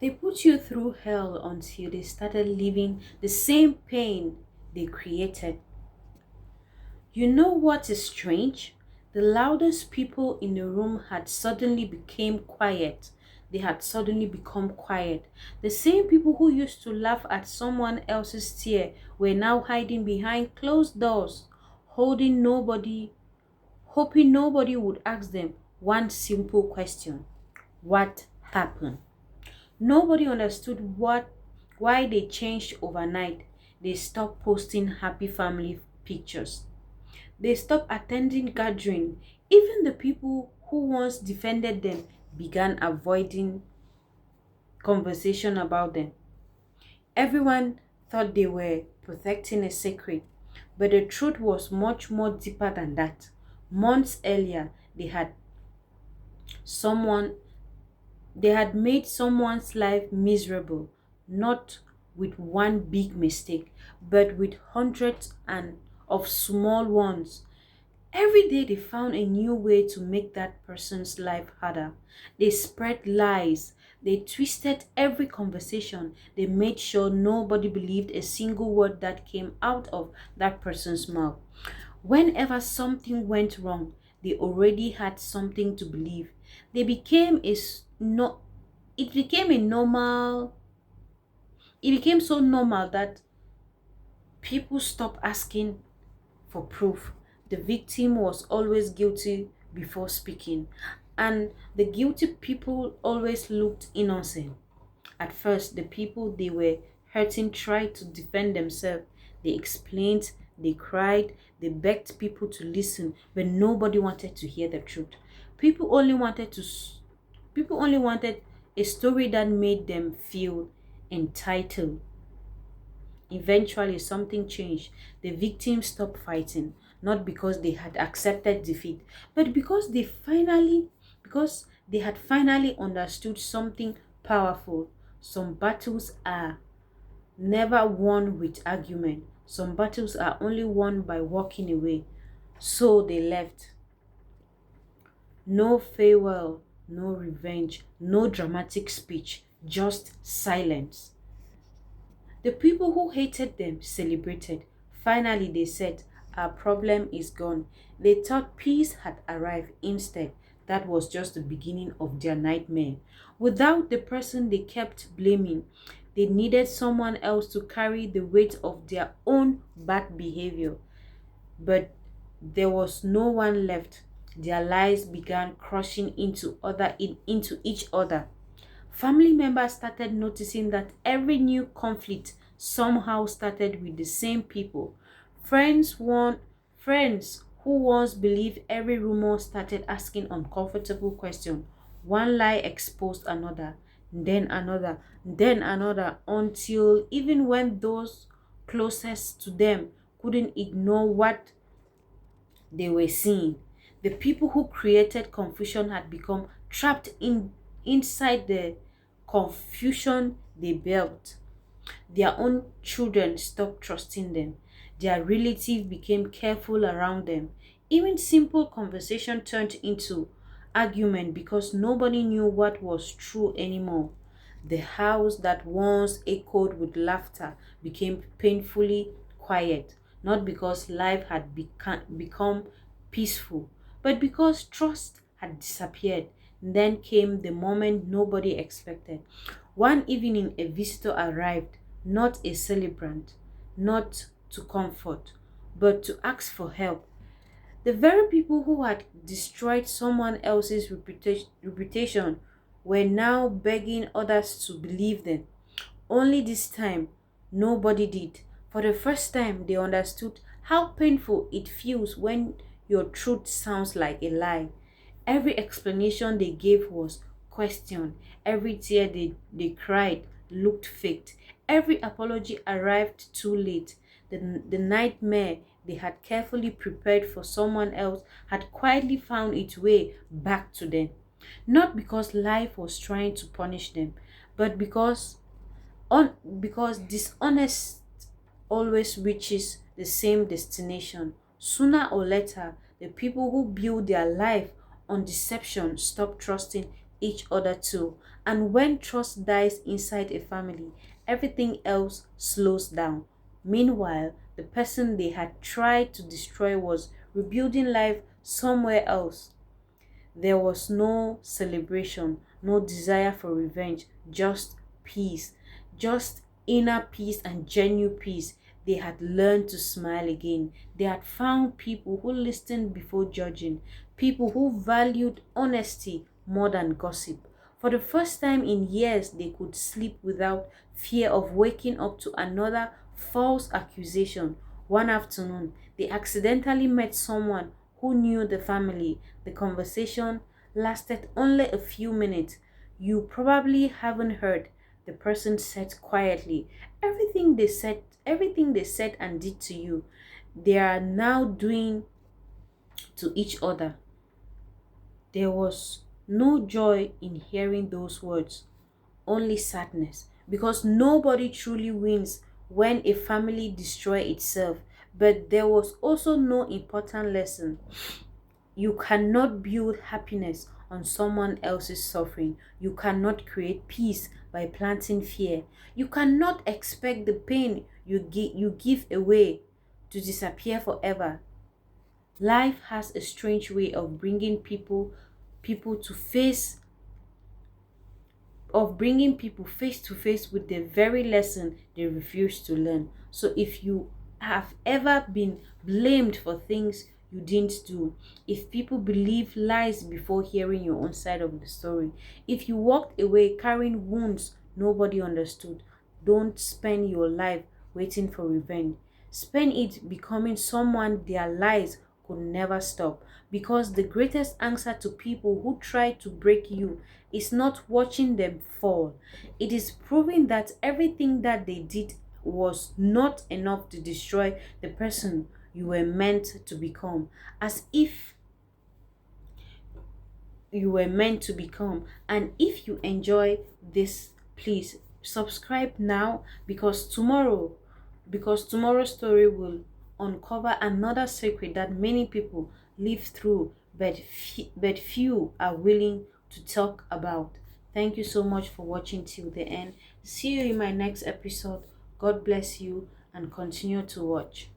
They put you through hell until they started living the same pain they created. You know what is strange? The loudest people in the room had suddenly become quiet. They had suddenly become quiet. The same people who used to laugh at someone else's tear were now hiding behind closed doors, holding nobody, hoping nobody would ask them one simple question. What happened? Nobody understood why they changed overnight. They stopped posting happy family pictures. They stopped attending gathering. Even the people who once defended them began avoiding conversation about them. Everyone thought they were protecting a secret, but the truth was much more deeper than that. Months earlier, someone they had made someone's life miserable, not with one big mistake, but with hundreds and of small ones. Every day they found a new way to make that person's life harder. They spread lies. They twisted every conversation. They made sure nobody believed a single word that came out of that person's mouth. Whenever something went wrong, they already had something to believe. They became a s- no it became a normal it became so normal that people stopped asking for proof. The victim was always guilty before speaking, and the guilty people always looked innocent. At first, the people they were hurting tried to defend themselves. They explained, they cried, they begged people to listen, but nobody wanted to hear the truth. People only wanted to people only wanted a story that made them feel entitled. Eventually, something changed. The victims stopped fighting, not because they had accepted defeat, but because they had finally understood something powerful. Some battles are never won with argument. Some battles are only won by walking away. So they left. No farewell, no revenge, no dramatic speech, just silence. The people who hated them celebrated. Finally, they said, our problem is gone. They thought peace had arrived. Instead, that was just the beginning of their nightmare. Without the person they kept blaming, they needed someone else to carry the weight of their own bad behavior. But there was no one left. Their lies began crushing into each other. Family members started noticing that every new conflict somehow started with the same people. Friends who once believed every rumor started asking uncomfortable questions. One lie exposed another, then another, until even when those closest to them couldn't ignore what they were seeing. The people who created confusion had become trapped inside the confusion they built. Their own children stopped trusting them. Their relatives became careful around them. Even simple conversation turned into argument because nobody knew what was true anymore. The house that once echoed with laughter became painfully quiet, not because life had become peaceful, but because trust had disappeared. Then came the moment nobody expected. One evening, a visitor arrived, not a celebrant, not to comfort, but to ask for help. The very people who had destroyed someone else's reputation were now begging others to believe them. Only this time, nobody did. For the first time, they understood how painful it feels when your truth sounds like a lie. Every explanation they gave was questioned. Every tear they cried looked faked. Every apology arrived too late. The nightmare they had carefully prepared for someone else had quietly found its way back to them. Not because life was trying to punish them, but because dishonest always reaches the same destination. Sooner or later, the people who build their life on deception stop trusting each other too. And when trust dies inside a family, everything else slows down. Meanwhile, the person they had tried to destroy was rebuilding life somewhere else. There was no celebration, no desire for revenge, just peace, just inner peace and genuine peace. They had learned to smile again. They had found people who listened before judging, people who valued honesty more than gossip. For the first time in years, they could sleep without fear of waking up to another false accusation. One afternoon, they accidentally met someone who knew the family. The conversation lasted only a few minutes. You probably haven't heard, the person said quietly. Everything they said and did to you, they are now doing to each other. There was no joy in hearing those words, only sadness, because nobody truly wins when a family destroys itself. But there was also no important lesson. You cannot build happiness on someone else's suffering. You cannot create peace by planting fear. You cannot expect the pain you give away to disappear forever. Life has a strange way of bringing people to face bringing people face to face with the very lesson they refuse to learn. So if you have ever been blamed for things you didn't do, if people believe lies before hearing your own side of the story, if you walked away carrying wounds nobody understood, don't spend your life waiting for revenge. Spend it becoming someone their lies could never stop. Because the greatest answer to people who try to break you is not watching them fall. It is proving that everything that they did was not enough to destroy the person you were meant to become. As if you were meant to become. And if you enjoy this, please subscribe now, because tomorrow's story will uncover another secret that many people live through, but few are willing to talk about. Thank you so much for watching till the end. See you in my next episode. God bless you and continue to watch.